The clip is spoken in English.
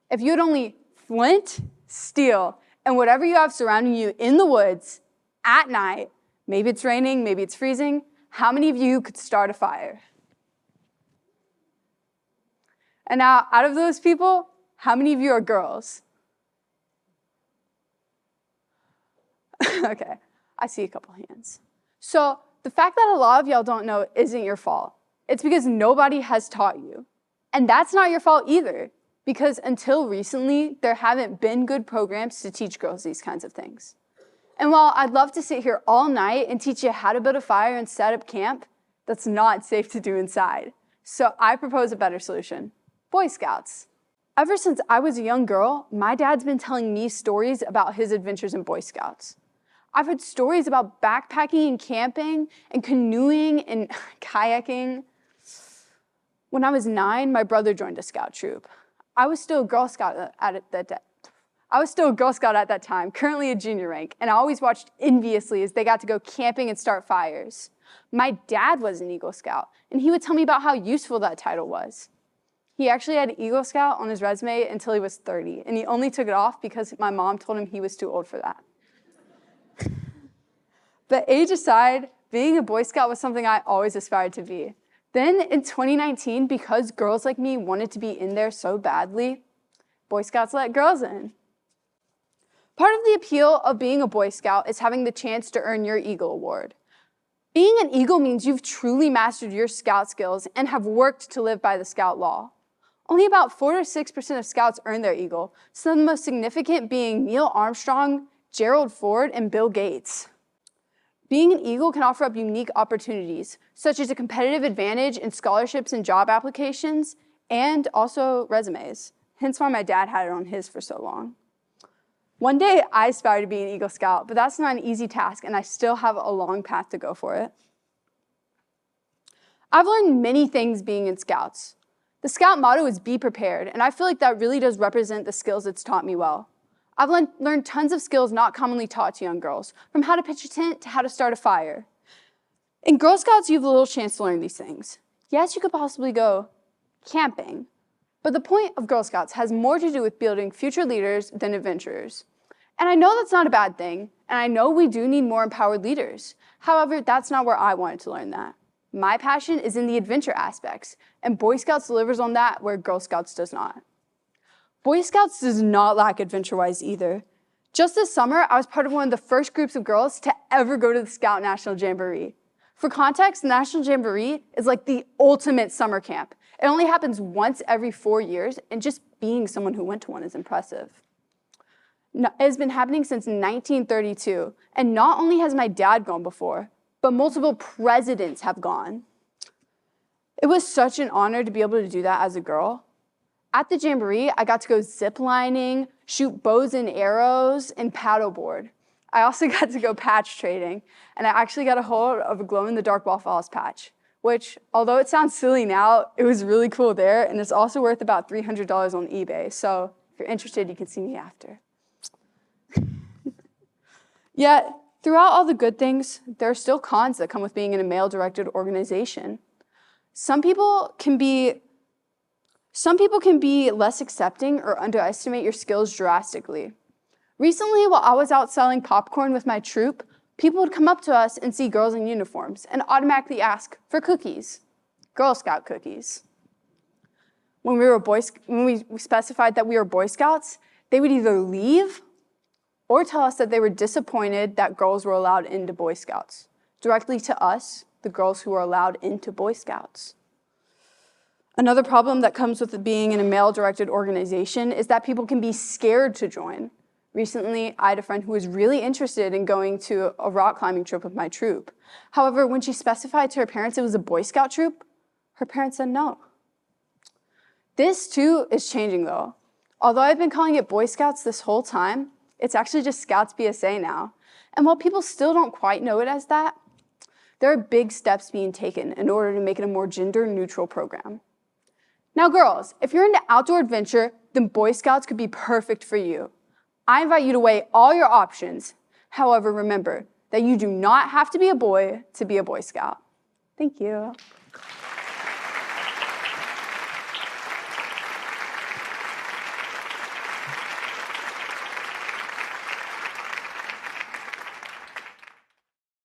If you had only flint, steel, and whatever you have surrounding you in the woods at night, maybe it's raining, maybe it's freezing, how many of you could start a fire? And now, out of those people, how many of you are girls? Okay, I see a couple hands. So the fact that a lot of y'all don't know isn't your fault. It's because nobody has taught you. And that's not your fault either, because until recently, there haven't been good programs to teach girls these kinds of things. And while I'd love to sit here all night and teach you how to build a fire and set up camp, that's not safe to do inside. So I propose a better solution: Boy Scouts. Ever since I was a young girl, my dad's been telling me stories about his adventures in Boy Scouts. I've heard stories about backpacking and camping and canoeing and kayaking. When I was 9, my brother joined a scout troop. I was still a Girl Scout at that time, currently a junior rank, and I always watched enviously as they got to go camping and start fires. My dad was an Eagle Scout, and he would tell me about how useful that title was. He actually had Eagle Scout on his resume until he was 30, and he only took it off because my mom told him he was too old for that. But age aside, being a Boy Scout was something I always aspired to be. Then in 2019, because girls like me wanted to be in there so badly, Boy Scouts let girls in. Part of the appeal of being a Boy Scout is having the chance to earn your Eagle Award. Being an Eagle means you've truly mastered your Scout skills and have worked to live by the Scout law. Only about 4 to 6% of Scouts earn their Eagle, some of the most significant being Neil Armstrong, Gerald Ford, and Bill Gates. Being an Eagle can offer up unique opportunities, such as a competitive advantage in scholarships and job applications, and also resumes. Hence why my dad had it on his for so long. One day, I aspire to be an Eagle Scout, but that's not an easy task, and I still have a long path to go for it. I've learned many things being in Scouts. The Scout motto is "Be prepared," and I feel like that really does represent the skills it's taught me well. I've learned tons of skills not commonly taught to young girls, from how to pitch a tent to how to start a fire. In Girl Scouts, you have a little chance to learn these things. Yes, you could possibly go camping, but the point of Girl Scouts has more to do with building future leaders than adventurers. And I know that's not a bad thing, and I know we do need more empowered leaders. However, that's not where I wanted to learn that. My passion is in the adventure aspects, and Boy Scouts delivers on that where Girl Scouts does not. Boy Scouts does not lack adventure-wise either. Just this summer, I was part of one of the first groups of girls to ever go to the Scout National Jamboree. For context, the National Jamboree is like the ultimate summer camp. It only happens once every 4 years, and just being someone who went to one is impressive. It has been happening since 1932, and not only has my dad gone before, but multiple presidents have gone. It was such an honor to be able to do that as a girl. At the Jamboree, I got to go ziplining, shoot bows and arrows, and paddleboard. I also got to go patch trading, and I actually got a hold of a glow-in-the-dark waffle patch, which, although it sounds silly now, it was really cool there, and it's also worth about $300 on eBay, so if you're interested, you can see me after. Yet, throughout all the good things, there are still cons that come with being in a male-directed organization. Some people can be less accepting or underestimate your skills drastically. Recently, while I was out selling popcorn with my troop, people would come up to us and see girls in uniforms and automatically ask for cookies, Girl Scout cookies. When we specified that we were Boy Scouts, they would either leave or tell us that they were disappointed that girls were allowed into Boy Scouts, directly to us, the girls who were allowed into Boy Scouts. Another problem that comes with being in a male-directed organization is that people can be scared to join. Recently, I had a friend who was really interested in going to a rock climbing trip with my troop. However, when she specified to her parents it was a Boy Scout troop, her parents said no. This too is changing though. Although I've been calling it Boy Scouts this whole time, it's actually just Scouts BSA now. And while people still don't quite know it as that, there are big steps being taken in order to make it a more gender-neutral program. Now girls, if you're into outdoor adventure, then Boy Scouts could be perfect for you. I invite you to weigh all your options. However, remember that you do not have to be a boy to be a Boy Scout. Thank you.